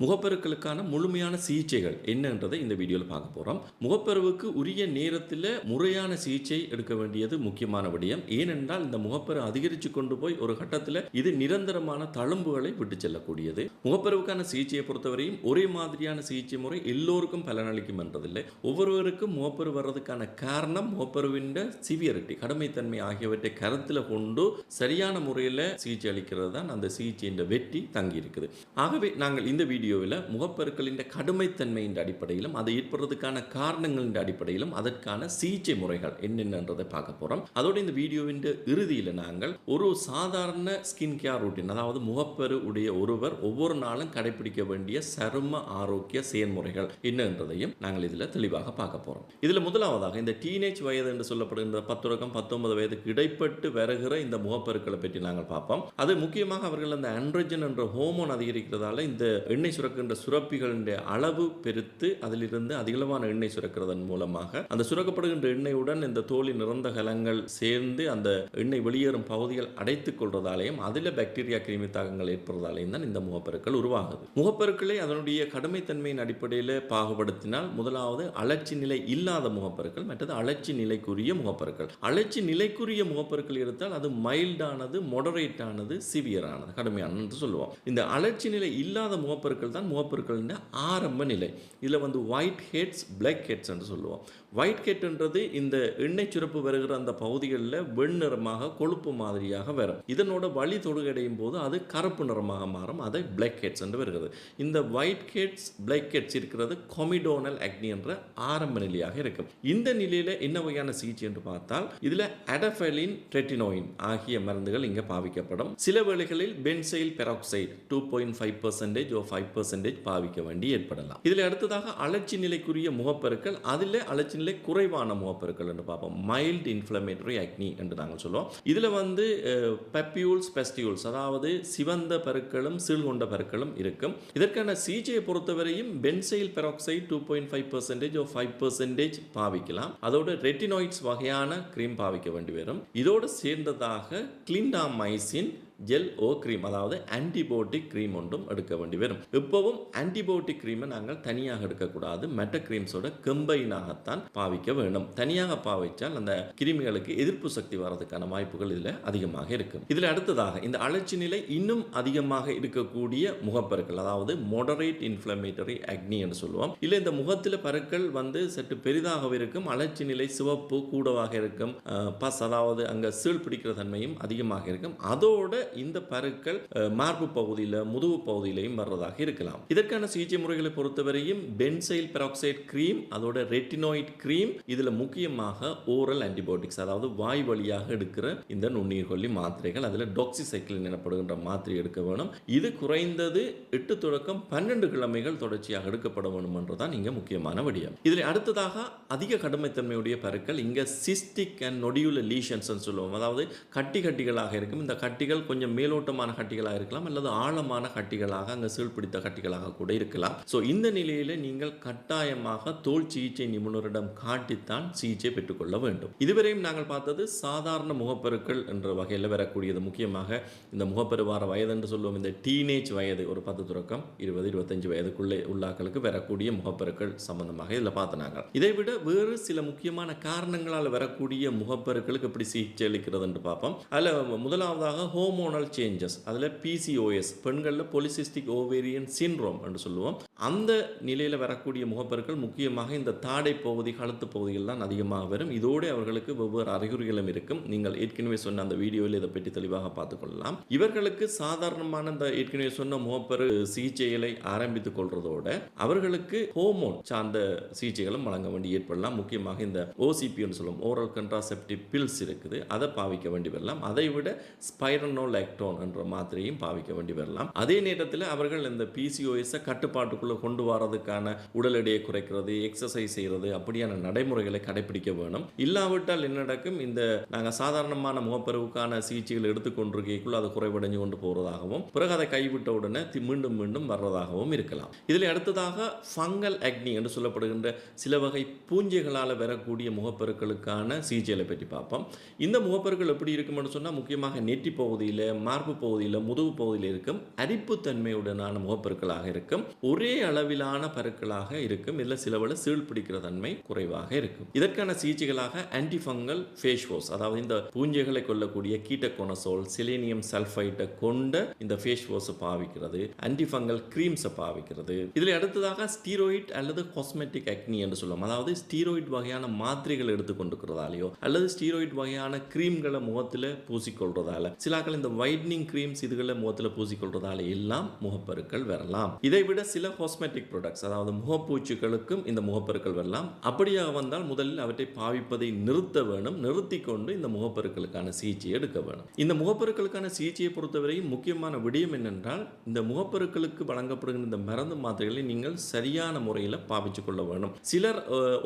முகப்பருக்களுக்கான முழுமையான சிகிச்சைகள் என்னன்றதை இந்த வீடியோவில் பார்க்க போகிறோம். முகப்பருவுக்கு உரிய நேரத்தில் முறையான சிகிச்சை எடுக்க வேண்டியது முக்கியமான விடயம். ஏனென்றால் இந்த முகப்பரு அதிகரித்து கொண்டு போய் ஒரு கட்டத்தில் இது நிரந்தரமான தழும்புகளை விட்டு செல்லக்கூடியது. முகப்பருவுக்கான சிகிச்சையை பொறுத்தவரையும் ஒரே மாதிரியான சிகிச்சை முறை எல்லோருக்கும் பலனளிக்கும் என்றதில்லை. ஒவ்வொருவருக்கும் முகப்பரு வர்றதுக்கான காரணம் முகப்பருவின் சிவியரிட்டி, கடுமைத்தன்மை ஆகியவற்றை கருத்தில் கொண்டு சரியான முறையில் சிகிச்சை அளிக்கிறது தான் அந்த சிகிச்சையின் வெற்றி தங்கி இருக்குது. ஆகவே நாங்கள் இந்த வீடியோவில் முகப்பருக்களின் கடுமைத்தன்மையின் அடிப்படையிலும் அதை ஏற்படுறதுக்கான காரணங்களின் அடிப்படையிலும் அதற்கான சிகிச்சை முறைகள் என்னென்னன்றதை பார்க்க போகிறோம். அதோடு இந்த வீடியோவின் இறுதியில் நாங்கள் ஒரு சாதாரண ஸ்கின் கேர் ரூட்டின், அதாவது முகப்பரு உடைய ஒருவர் ஒவ்வொரு நாளும் கடைபிடிக்க வேண்டிய சரும ஆரோக்கிய செயல்முறைகள் என்னன்றதையும் நாங்கள் இதில் தெளிவாக பார்க்க போகிறோம். இதில் முதலாவதாக இந்த டீனேஜ் வயது என்று சொல்லப்படுகின்ற 10 தொடக்கம் 19 வயதுக்கு இடைப்பட்டு வருகிற இந்த முகப்பருக்களை பற்றி நாங்கள் பார்ப்போம். அது முக்கியமாக அவர்கள் அந்த ஆண்ட்ரோஜன் என்ற ஹோமோன் அதிகரிக்கிறதால இந்த எண்ணெய் சுரக்கின்ற சுரப்பிகளின் அளவு பெருத்து அதிலிருந்து அதிகளவான எண்ணெய் சுரக்கிறதன் மூலமாக அந்த சுரக்கப்படுகின்ற எண்ணெயுடன் இந்த தோலின் நிறந்த கலங்கள் சேர்ந்து அந்த எண்ணெய் வெளியேறும் பகுதிகள் அடைத்துக் கொள்வதாலேயும் அதில் பாக்டீரியா கிருமி தாக்கங்கள் ஏற்படுவதாலேயும் தான் இந்த முகப்பருக்கள் உருவாகுது. முகப்பருக்களை அதனுடைய கடுமைத்தன்மையின் அடிப்படையில் பாகுபடுத்தினால் முதலாவது அழற்சி நிலை இல்லாத முகப்பருக்கள், மற்றது அழற்சி நிலைக்குரிய முகப்பருக்கள். அழற்சி நிலைக்குரிய முகப்பருக்கள் எடுத்தால் அது மைல்டானது, மொடரேட்டானது, சிவியரானது, கடுமையானது என்று சொல்லுவோம். இந்த அழற்சி நிலை இல்லாத முகப்பருக்கள் தான் முகப்பருக்களின் ஆரம்ப நிலை. இதில் ஒயிட் ஹெட்ஸ், பிளாக் ஹெட்ஸ் என்று சொல்லுவோம். ஒயிட் ஹெட் என்றது இந்த எண்ணெய் சுரப்பு வருகிற அந்த பகுதிகளில் வெண்ணிறமாக கொழுப்பு மாதிரியாக வரும். இதனோட வழி தொடுகடையும் போது அது கருப்பு நிறமாக மாறும். அதை பிளாக் ஹெட்ஸ் என்று வருகிறது. இந்த ஒயிட் ஹெட்ஸ், பிளாக் ஹெட்ஸ் இருக்கிறது கொமிடோனல் அக்னி என்ற ஆரம்ப நிலையாக இருக்கும். இந்த நிலையில் என்ன வகையான சிகிச்சை என்று பார்த்தால் இதில் அடஃபெலின், ரெட்டினோயின் ஆகிய மருந்துகள் இங்கே பாவிக்கப்படும். சில வேளைகளில் பென்சைல் பெராக்சைடு 2.5% 5% பாவிக்க வேண்டி ஏற்படலாம். இதில் அடுத்ததாக அழற்சி நிலைக்குரிய முகப்பருக்கள், அதில் அழற்சி நிலை குறைவான முகப்பருக்கள் என்று பார்ப்போம். மைல்டு இன்ஃப்ளமேட்டரி அக்னி என்று நாங்கள் சொல்லுவோம். இதில் பப்பியூல்ஸ், பெஸ்டியூல்ஸ், அதாவது சிவந்த பருக்களும் சீழ்கொண்ட பருக்களும் இருக்கும். இதற்கான சிகிச்சையை பொறுத்தவரையும் பென்சைல் பெராக்சைடு 2.5% 5% பாவிக்கலாம். அதோடு ரெட்டினாய்ட்ஸ் வகையான கிரீம் பாவிக்க வேண்டி வரும். இதோடு சேர்ந்ததாக கிளிண்டாமைசின் ஜெல் ஓ கிரீம், அதாவது ஆன்டிபயோட்டிக் கிரீம் ஒன்றும் எடுக்க வேண்டி வரும். இப்போவும் ஆன்டிபயோட்டிக் கிரீமை நாங்கள் தனியாக எடுக்கக்கூடாது, மெட்ட கிரீம்ஸோட கம்பைனாகத்தான் பாவிக்க வேண்டும். தனியாக பாவிச்சால் அந்த கிருமிகளுக்கு எதிர்ப்பு சக்தி வர்றதுக்கான வாய்ப்புகள் இதில் அதிகமாக இருக்கும். இதில் அடுத்ததாக இந்த அழற்சி நிலை இன்னும் அதிகமாக இருக்கக்கூடிய முகப்பருக்கள், அதாவது மொடரேட் இன்ஃப்ளமேட்டரி அக்னி என்று சொல்லுவோம். இல்லை இந்த முகத்தில் பருக்கள் சற்று பெரிதாக இருக்கும், அழற்சி நிலை சிவப்பு கூடவாக இருக்கும், பஸ் அதாவது அங்கே சீழ் பிடிக்கிற தன்மையும் அதிகமாக இருக்கும். அதோட இந்த பருக்கள் மார்பு பகுதியில், முதுகு பகுதியிலையும் வர்றதாக இருக்கலாம். இதற்கான சிகிச்சை முறைகளை பொறுத்தவரையும் பென்சைல் பெராக்சைடு கிரீம், அதோட ரெட்டினாய்ட் கிரீம், இதுல முக்கியமாக ஓரல் ஆன்டிபயோட்டிக்ஸ், அதாவது வாய் வழியாக எடுக்கிற இந்த நுண்ணுயிர்கொல்லி மாத்திரைகள், அதில் டாக்ஸிசைக்ளின் எனப்படுகின்ற மாத்திரை எடுக்க வேணும். இது குறைந்தது 8 தொடக்கம் 12 கிழமைகள் தொடர்ச்சியாக எடுக்கப்பட வேண்டும் என்றுதான் இங்க முக்கியமான விடயம். இதில் அடுத்ததாக அதிக கடுமைத்தன்மையுடைய பருக்கள், இங்க சிஸ்டிக் அண்ட் நொடியுலர் லீஷன்ஸ் சொல்லுவோம். அதாவது கட்டிகளாக இருக்கும். இந்த கட்டிகள் கொஞ்சம் மேலோட்டமான கட்டிகளாக இருக்கலாம், அல்லது ஆழமான கட்டிகளாக, அங்கே சீழ்பிடித்த கட்டிகளாக கூட இருக்கலாம். ஸோ இந்த நிலையில் நீங்கள் கட்டாயமாக தோல் சிகிச்சை நிபுணரிடம் காட்டித்தான் சிகிச்சை பெற்றுக்கொள்ள வேண்டும். இதுவரையும் நாங்கள் பார்த்தது சாதாரண முகப்பருக்கள் என்ற வகையில் வரக்கூடியது. முக்கியமாக இந்த முகப்பரு வார வயது என்று சொல்லுவோம். இந்த டீனேஜ் வயது, ஒரு 10 தொடக்கம் 20-25 வயதுக்குள்ளே உள்ளாக்களுக்கு வரக்கூடிய முகப்பருக்கள் சம்பந்தமாக இதில் பார்த்தனாங்க. இதைவிட வேறு சில முக்கியமான காரணங்களால் வரக்கூடிய முகப்பருக்களுக்கு எப்படி சிகிச்சை அளிக்கிறது என்று பார்ப்போம். அதில் முதலாவதாக ஹோமோனல் சேஞ்சஸ், அதில் PCOS, பெண்களில் பொலிசிஸ்டிக் ஓவேரியன் சிண்ட்ரோம் என்று சொல்லுவோம். அந்த நிலையில் வரக்கூடிய முகப்பருக்கள் முக்கியமாக இந்த தாடை பகுதி, கழுத்து பகுதிகள் தான் அதிகமாக வரும். இதோடு அவர்களுக்கு வெவ்வேறு அறிகுறிகளும் இருக்கும். நீங்கள் ஏற்கனவே சொன்ன அந்த வீடியோவில் இதை பற்றி தெளிவாக பார்த்துக்கொள்ளலாம். இவர்களுக்கு சாதாரணமான இந்த ஏற்கனவே சொன்ன முகப்பரு சிகிச்சைகளை ஆரம்பித்துக் கொள்றதோட அவர்களுக்கு ஹோமோன் சார்ந்த சிகிச்சைகளும் வழங்க வேண்டி ஏற்படலாம். முக்கியமாக இந்த OCP என்று சொல்லுவோம், ஓரல் கன்ட்ராசெப்டிவ் பில்ஸ் இருக்குது, அதை பாவிக்க வேண்டி வரலாம். அதை விட ஸ்பைரனோலாக்டோன் என்ற மாத்திரையும் பாவிக்க வேண்டி வரலாம். அதே நேரத்தில் அவர்கள் இந்த PCOS கட்டுப்பாட்டுக்குள்ள கொண்டு வரதுக்கான உடல் எடையை குறைக்கிறது, எக்ஸசைஸ் செய்கிறது, அப்படியான நடைமுறைகளை கடைபிடிக்க வேணும். இல்லாவிட்டால் என்ன நடக்கும், இந்த நாங்கள் சாதாரணமான முகப்பருவுக்கான சிகிச்சைகள் எடுத்துக்கொண்டிருக்கைக்குள்ள அது குறைவடைஞ்சு கொண்டு போகிறதாகவும் பிறகு அதை கைவிட்ட உடனே மீண்டும் மீண்டும் வர்றதாகவும் இருக்கலாம். இதில் அடுத்ததாக ஃபங்கல் அக்னி என்று சொல்லப்படுகின்ற சில வகை பூஞ்சைகளால் வரக்கூடிய முகப்பருக்களுக்கான சிகிச்சைகளை பற்றி பார்ப்போம். இந்த முகப்பருக்கள் எப்படி இருக்கும்னு சொன்னால் முக்கியமாக நெற்றி பகுதியில், பகுதியில், மார்பு பகுதியில், முதுகு பகுதியில் இருக்கும் அரிப்புத்தன்மையுடனான முகப்பருக்களாக இருக்கும். ஒரே அளவிலான பருக்களாக இருக்கும். இதில் சிலவள சீழ் பிடிக்கிற தன்மை குறைவாக இருக்கும். இதற்கான சிகிச்சைகளாக ஆன்டிஃபங்கல் ஃபேஸ் வாஷ், அதாவது இந்த பூஞ்சைகளை கொல்லக்கூடிய கீட்டகோனசோல், செலேனியம் சல்ஃபைட்டை கொண்ட இந்த ஃபேஸ் வாஷை பாவிக்கிறது, ஆன்டிஃபங்கல் கிரீம்ஸை பாவிக்கிறது. இதில் அடுத்ததாக ஸ்டீராய்டு அல்லது காஸ்மெட்டிக் அக்னி என்று சொல்லுவோம். அதாவது ஸ்டீராய்டு வகையான மாத்திரைகள் எடுத்துக்கொண்டிருக்கிறதாலேயோ அல்லது ஸ்டீராய்டு வகையான கிரீம்களை முகத்தில் பூசிக்கொள்றதால, சிலாக்கள் இந்த வைட்னிங் கிரீம்ஸ் இதுகளை முகத்தில் பூசிக்கொள்றதால எல்லாம் முகப்பருக்கள் வரலாம். இதை விட சில காஸ்மெட்டிக் ப்ராடக்ட்ஸ், அதாவது முகப்பூச்சிகளுக்கும் இந்த முகப்பருக்கள் வரலாம். அப்படியாக வந்தால் முதலில் அவற்றை பாவிப்பதை நிறுத்த வேணும். நிறுத்தி கொண்டு இந்த முகப்பருக்களுக்கான சிகிச்சையை எடுக்க வேணும். இந்த முகப்பருக்களுக்கான சிகிச்சையை பொறுத்தவரை முக்கியமான விடயம் என்னென்றால், இந்த முகப்பருக்களுக்கு வழங்கப்படுகின்ற இந்த மருந்து மாத்திரைகளை நீங்கள் சரியான முறையில் பாவிச்சு கொள்ள வேணும். சிலர்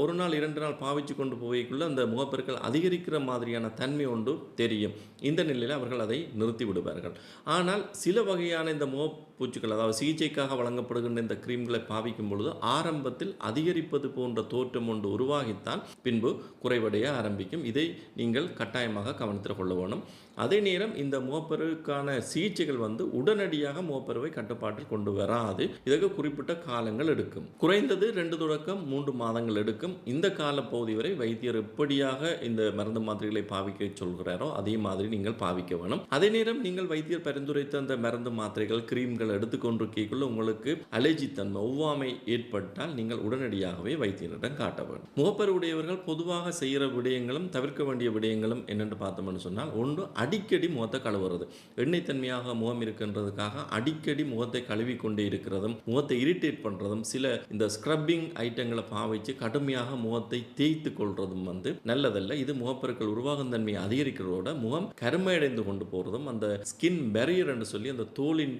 ஒரு நாள் 2 நாள் பாவிச்சு கொண்டு போய்க்குள்ள அந்த முகப்பருக்கள் அதிகரிக்கிற மாதிரியான தன்மை ஒன்று தெரியும். இந்த நிலையில் அவர்கள் அதை நிறுத்தி விடுவார்கள். ஆனால் சில வகையான இந்த முகப்பூச்சிகள், அதாவது சிகிச்சைக்காக வழங்கப்படுகின்ற இந்த கிரீம்களை பாவிக்கும் பொழுது ஆரம்பத்தில் அதிகரிப்பது போன்ற தோற்றம் ஒன்று உருவாகித்தான் பின்பு குறைவடைய ஆரம்பிக்கும். இதை நீங்கள் கட்டாயமாக கவனத்தில் கொள்ள வேணும். அதே நேரம் இந்த முகப்பருவுக்கான சிகிச்சைகள் உடனடியாக முகப்பருவை கட்டுப்பாட்டில் கொண்டு வராது. இதற்கு குறிப்பிட்ட காலங்கள் எடுக்கும். குறைந்தது 2 தொடக்கம் 3 மாதங்கள் எடுக்கும். இந்த காலப்பகுதி வரை வைத்தியர் எப்படியாக இந்த மருந்து மாத்திரைகளை பாவிக்க சொல்கிறாரோ அதே மாதிரி நீங்கள் பாவிக்க வேணும். அதே நேரம் நீங்கள் வைத்தியர் பரிந்துரைத்த அந்த மருந்து மாத்திரைகள், கிரீம்கள் எடுத்துக்கொண்டிருக்கக்குள்ள உங்களுக்கு அலர்ஜி தன்மை, ஒவ்வாமை ஏற்பட்டால் நீங்கள் உடனடியாகவே வைத்தியரிடம் காட்ட வேண்டும். முகப்பரு உடையவர்கள் பொதுவாக செய்கிற விடயங்களும் தவிர்க்க வேண்டிய விடயங்களும் என்னென்று பார்த்தோம்னு சொன்னால், ஒன்று அடிக்கடி முகத்தை கழுவுறது. எண்ணெய் தன்மையாக முகம் இருக்கின்றதுக்காக அடிக்கடி முகத்தை கழுவி கொண்டே இருக்கிறதும், முகத்தை இரிட்டேட் பண்ணுறதும், சில இந்த ஸ்க்ரப்பிங் ஐட்டங்களை பாவிச்சு கடுமையாக முகத்தை தேய்த்து கொள்றதும் நல்லதல்ல. இது முகப்பருக்கள் உருவாகும் தன்மையை அதிகரிக்கிறதோட முகம் கருமையடைந்து கொண்டு போகிறதும், அந்த ஸ்கின் பேரியர் என்று சொல்லி அந்த தோலின்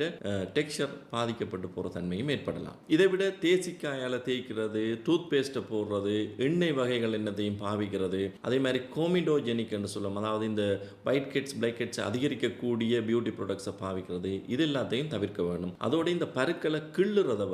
டெக்ஸ்சர் பாதிக்கப்பட்டு போகிற தன்மையும் ஏற்படலாம். இதை விட தேசிக்காயால் தேய்க்கிறது, டூத் பேஸ்ட்டை போடுறது, எண்ணெய் வகைகள் என்னத்தையும் பாவிக்கிறது, அதே மாதிரி கோமிடோஜெனிக் என்று சொல்லுவோம், அதாவது இந்த ஒயிட் ஹெட்ஸ், பிளாக் ஹெட்ஸ் அதிகரிக்கக்கூடிய பியூட்டி ப்ராடக்ட்ஸை பாவிக்கிறது, இது எல்லாத்தையும் தவிர்க்க வேணும். அதோட இந்த பருக்களை கிள்ளுறதை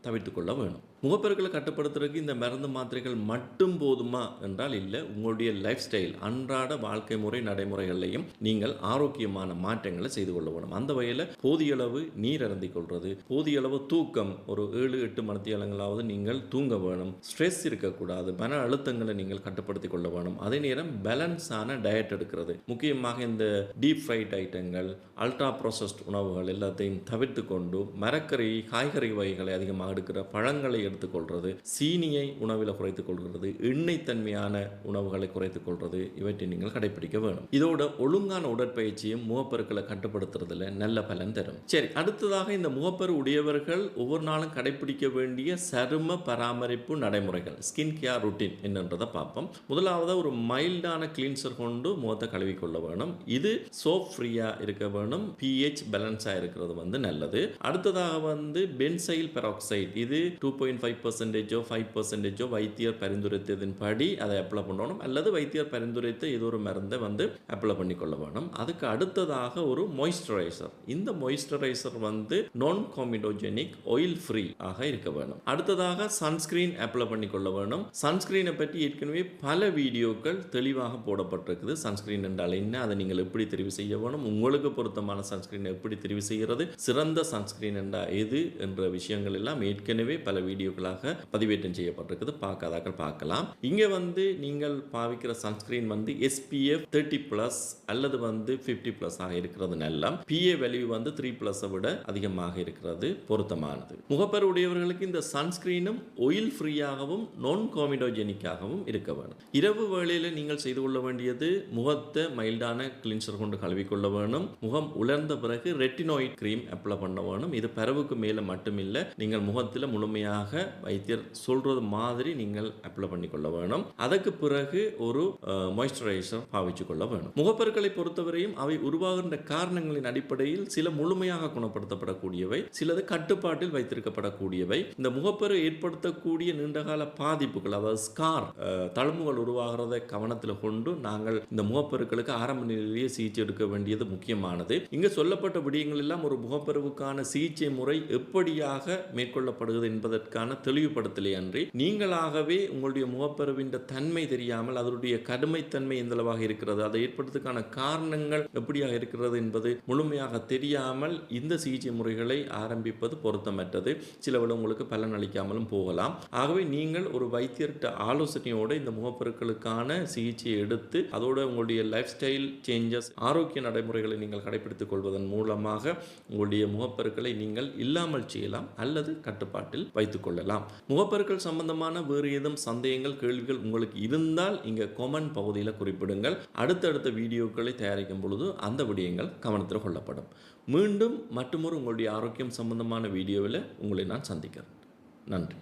தவிர்த்து கொள்ள வேணும். முகப்பருக்களை கட்டுப்படுத்துறதுக்கு இந்த மருந்து மாத்திரைகள் மட்டும் போதுமா என்றால் இல்லை. உங்களுடைய லைஃப் ஸ்டைல், அன்றாட வாழ்க்கை முறை நடைமுறைகளையும் நீங்கள் ஆரோக்கியமான மாற்றங்களை செய்து கொள்ள வேணும். அந்த வகையில் போதிய அளவு நீர் அருந்திக் கொள்வது, போதிய அளவு தூக்கம், ஒரு 7-8 மணித்தியாலங்களாவது நீங்கள் தூங்க வேணும். ஸ்ட்ரெஸ் இருக்கக்கூடாது, மன அழுத்தங்களை நீங்கள் கட்டுப்படுத்திக் கொள்ள வேணும். அதே நேரம் பேலன்ஸான டயட் எடுக்கிறது, முக்கியமாக இந்த டீப் ஃப்ரைட் ஐட்டங்கள், அல்ட்ரா ப்ராசஸ்ட் உணவுகள் எல்லாத்தையும் தவிர்த்து கொண்டு மரக்கறி, காய்கறி வகைகளை அதிகமாக எடுக்கிற, பழங்களை எடுத்துக்கொள்வது, சீனியை உணவில் குறைத்துக் கொள்கிறது, எண்ணெய் தன்மையான உணவுகளை குறைத்துக் கொள்வது, இவற்றை நீங்கள் கடைபிடிக்க வேணும். இதோட ஒழுங்கான உடற்பயிற்சியும் முகப்பருக்களை கட்டுப்படுத்துறதுல நல்ல பலன் தரும். சரி, அடுத்ததாக இந்த முகப்பரு உடையவர்கள் ஒவ்வொரு நாளும் கடைபிடிக்க வேண்டிய சரும பராமரிப்பு நடைமுறைகள், ஸ்கின் கேர் ருட்டீன் என்னன்றதை பார்ப்போம். முதலாவது ஒரு மைல்டான கிளீன்சர் கொண்டு முகத்தை கழுவிக்கொள்ள வேணும். இது சோப் ஃப்ரீயா இருக்க வேணும். pH பேலன்ஸா இருக்கிறது நல்லது. அடுத்ததாக பென்சைல் பெராக்சைடு, இது 2.5% 5% வைத்தியர் பரிந்துரைத்ததின் படி அதை அப்ளை பண்ணணும், அல்லது வைத்தியர் பரிந்துரைத்த ஏதோ ஒரு மருந்தை அப்ளை பண்ணிக்கொள்ள வேணும். அதுக்கு அடுத்ததாக ஒரு மாய்ஸ்சரைசர். இந்த மாய்ஸ்சரைசர் நான் கோமிடோஜெனிக், ஆயில் ஃப்ரீ ஆக இருக்க வேணும். அடுத்ததாக சன்ஸ்கிரீன் அப்ளை பண்ணிக்கொள்ள வேணும். சன்ஸ்கிரீனை பற்றி ஏற்கனவே பல வீடியோக்கள் தெளிவாக போடப்பட்டிருக்குது. சன்ஸ்கிரீன் என்றால் என்ன, அதை நீங்கள் எப்படி தெரிவு செய்ய வேணும், உங்களுக்கு பொருத்தமான சன்ஸ்கிரீன் எப்படி தெரிவு செய்கிறது, சிறந்த சன்ஸ்கிரீன் என்றால் எது என்ற விஷயங்கள் எல்லாம் ஏற்கனவே பல வீடியோக்களாக பதிவேற்றம் செய்யப்பட்டிருக்குது. பார்க்காதாக்கள் பார்க்கலாம். இங்க நீங்கள் பாவிக்கிற சன்ஸ்கிரீன் SPF 30+ அல்லது 50+ ஆக இருக்கிறது நல்ல. PA வேல்யூ 3+ விட அதிகமாக இருக்கிறது பொருத்தமானது. முகப்பரு உடையவர்களுக்கு இந்த சன்ஸ்கிரீனும் ஆயில் ஃப்ரீயாகவும் நான் கோமிடோஜெனிக்காகவும் இருக்க வேண்டும். இரவு வேளையில் நீங்கள் செய்து கொள்ள வேண்டியது, முகத்தை மைல்டான கிளீன்சர் கொண்டு கழுவிக்கொள்ள வேணும். முகம் உலர்ந்த பிறகு ரெட்டினாய்ட் கிரீம் அப்ளை பண்ண வேணும். இது பரவுக்கு மேலே மட்டுமில்லை, நீங்கள் முகத்தில் முழுமையாக வைத்தியர் சொல்றது மாதிரி நீங்கள் அப்ளை பண்ணிக்கொள்ள வேணும். அதற்கு பிறகு ஒரு மாய்ஸ்சரைசர் பாவிச்சு கொள்ள வேணும். முகப்பருக்களை பொறுத்தவரையும் அவை உருவாகின்ற காரணங்களின் அடிப்படையில் சில முழுமையாக குணப்படுத்தப்படக்கூடியவை, சிலது கட்டுப்பாட்டில் வைத்திருக்கப்படக்கூடியவை. இந்த முகப்பரு ஏற்படுத்தக்கூடிய நீண்டகால பாதிப்புகள், அதாவது ஸ்கார், தழும்புகள் உருவாகிறதை கவனத்தில் கொண்டு நாங்கள் இந்த முகப்பருக்களுக்கு ஆரம்ப நிலையிலேயே சிகிச்சை எடுக்க வேண்டியது முக்கியமானது. இங்கு சொல்லப்பட்ட விடயங்கள் எல்லாம் ஒரு முகப்பருவுக்கான சிகிச்சை முறை எப்படியாக மேற்கொள்ளப்படுகிறது என்பதற்கான சரியான தெளிவுபடுத்தலை அன்றி நீங்களாகவே உங்களுடைய முகப்பருவின் தன்மை தெரியாமல் அதனுடைய கடுமைத்தன்மை எந்தளவாக இருக்கிறது, அதை ஏற்படுவதற்கான காரணங்கள் எப்படியாக இருக்கிறது என்பது முழுமையாக தெரியாமல் இந்த சிகிச்சை முறைகளை ஆரம்பிப்பது பொருத்தமற்றது. சிலவிட உங்களுக்கு பலன் அளிக்காமலும் போகலாம். ஆகவே நீங்கள் ஒரு வைத்தியர்கிட்ட ஆலோசனையோடு இந்த முகப்பருக்களுக்கான சிகிச்சையை எடுத்து அதோட உங்களுடைய லைஃப் ஸ்டைல் சேஞ்சஸ், ஆரோக்கிய நடைமுறைகளை நீங்கள் கடைபிடித்துக் கொள்வதன் மூலமாக உங்களுடைய முகப்பருக்களை நீங்கள் இல்லாமல் செய்யலாம் அல்லது கட்டுப்பாட்டில் வைத்துக் கொள்ளலாம். முகப்பருக்கள் சம்பந்தமான வேறு ஏதும் சந்தேகங்கள், கேள்விகள் உங்களுக்கு இருந்தால் இங்கே கொமெண்ட் பகுதியில் குறிப்பிடுங்கள். அடுத்தடுத்த வீடியோக்களை தயாரிக்கும் பொழுது அந்த விடயங்கள் கவனத்தில் கொள்ளப்படும். மீண்டும் மற்றொரு உங்களுடைய ஆரோக்கியம் சம்பந்தமான வீடியோவில் உங்களை நான் சந்திக்கிறேன். நன்றி.